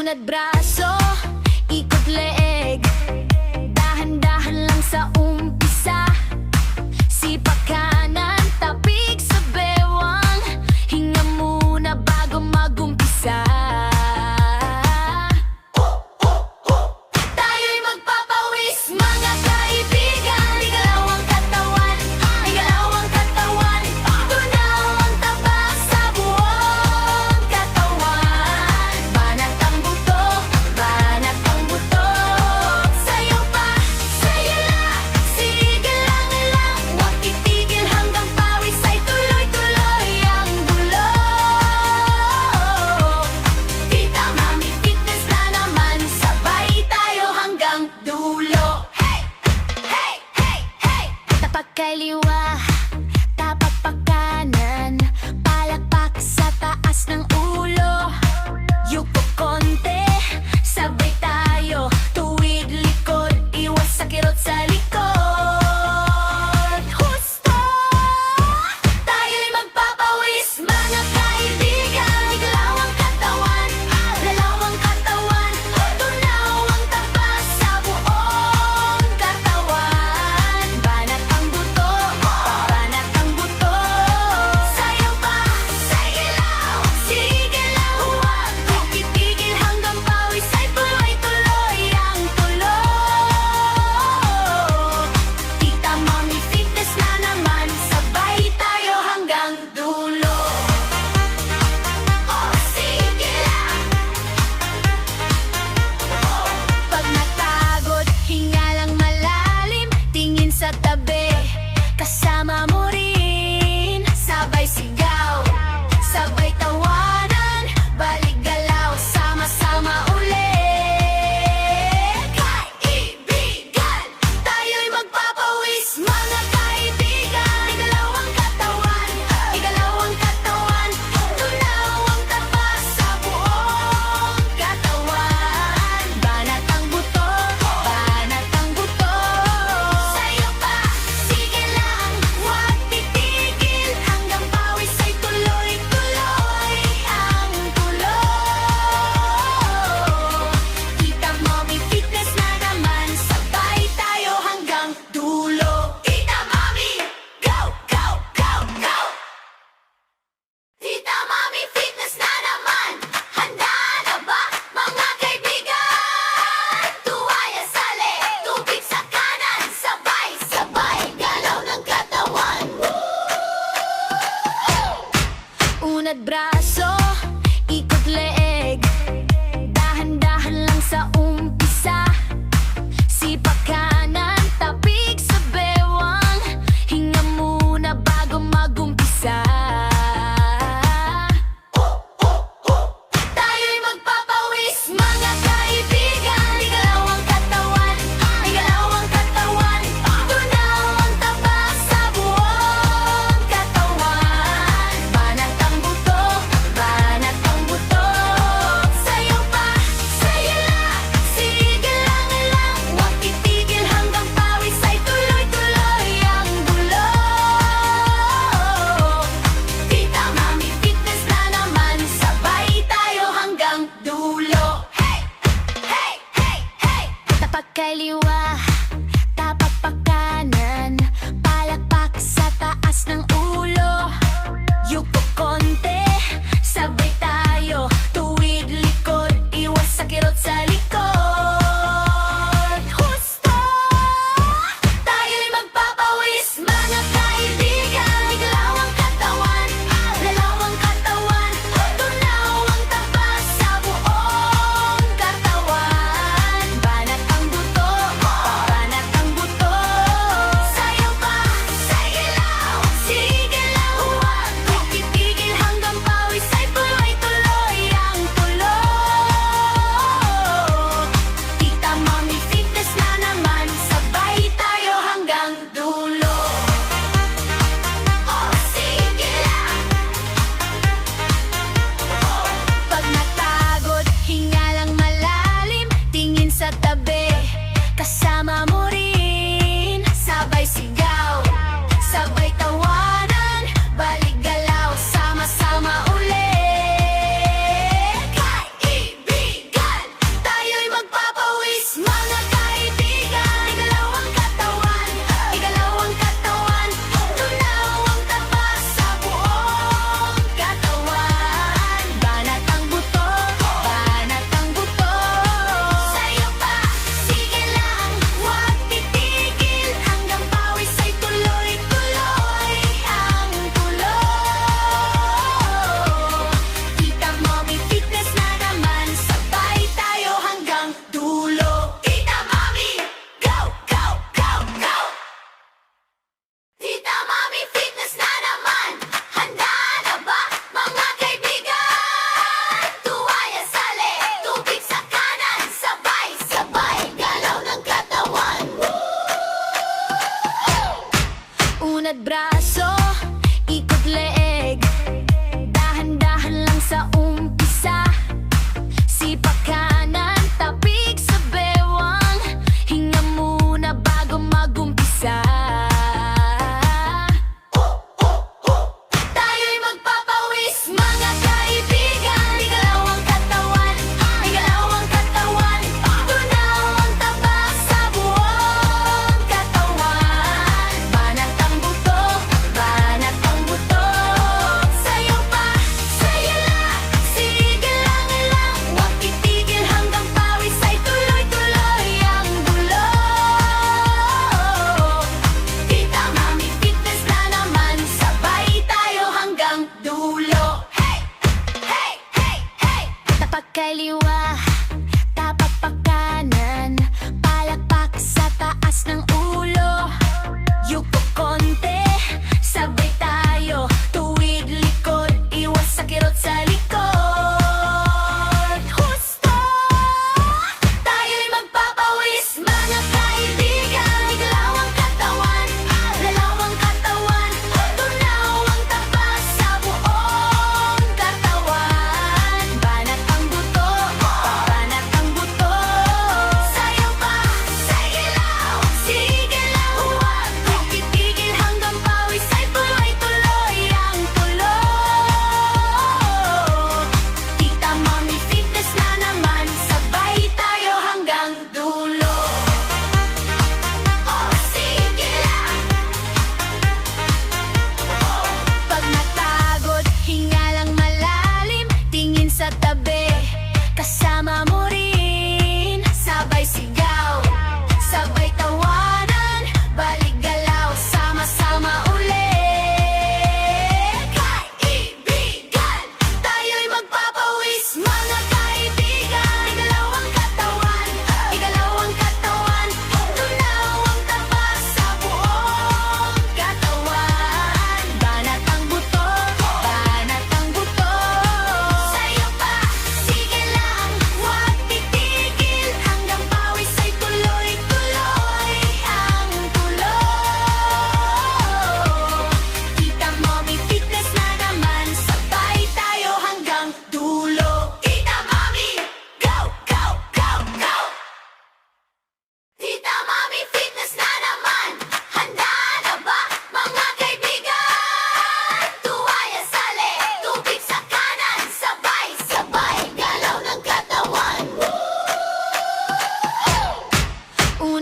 Unat braso, ikot leeg, dahan-dahan lang sa umpisa. Sipak kanan, tapik sa bewang, hinga muna bago magumpisa. Tayo'y magpapawis, mga kaibigan. Igalaw ang katawan, igalaw ang katawan. Tunaw ang taba sa buong katawan. Banat ang buto, banat ang buto. Sayo pa, sayo lang, sige lang. Huwag titigil hanggang pawis ay tuloy-tuloy ang dulo. Tita Mami Fitness na naman, sabay tayo hanggang dulo. Hey! Hey! Hey! Hey! Tapak kaliwa, tapak pa kanan, palakpak sa taas ng ulo. Yuko konti, sabay tayo, tuwid likod, iwas sa kirot sa likod. Husto! Tayo'y magpapawis, mga kaibigan. Igalaw ang katawan, galaw ang katawan. Tunaw ang taba sa buong katawan. Banat ang buto, banat ang buto. Sayo pa, sige lang, huwag titigil hanggang pawis ay tuloy-tuloy ang tulo. Tita Mami Fitness na naman, sabay tayo hanggang dulo. Oh, sige lang. Pag natagod, hinga lang malalim, tingin sa tabi, kasama mo rin. Sabay sigaw, sabay tawanan, balik galaw, sama-sama ulit. Kaibigan, tayo'y magpapawis, mga kaibigan. Igalaw ang katawan, igalaw ang katawan. Tunaw ang taba sa buong katawan. Banat ang buto, banat ang buto. Sayo pa, sige lang, huwag titigil hanggang pawis ay tuloy-tuloy ang tulo. Tita Mami Fitness na naman, sabay tayo hanggang dulo. Tita Mami, go, go, go, go! Tita Mami Fitness na naman, handa na ba mga kaibigan? Tuwaya sa leeg, tubig sa kanan, sabay-sabay galaw ng katawan. Unat braso, ikot leeg, dahan-dahan lang sa umpisa. Sipak kanan, tapik sa bewang, hinga muna bago magumpisa. Tayo'y magpapawis, mga kaibigan. Igalaw ang katawan, igalaw ang katawan. Tunaw ang taba sa buong katawan. Banat ang buto, banat ang buto. Sayo pa, sayo lang, sige lang. Huwag titigil hanggang pawis ay tuloy-tuloy ang dulo. Tita Mami Fitness na naman, sabay tayo hanggang dulo. Hey! Hey! Hey! Hey! Tapak kaliwa, tapak pa kanan, palakpak sa taas ng ulo. Yuko konti, sabay tayo, tuwid likod, iwas sa kirot sa likod. Husto! Tayo'y magpapawis, mga kaibigan. Igalaw ang katawan, galaw ang katawan. Tunaw ang taba sa buong katawan. Banat ang buto,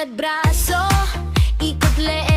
at braso, ikot leeg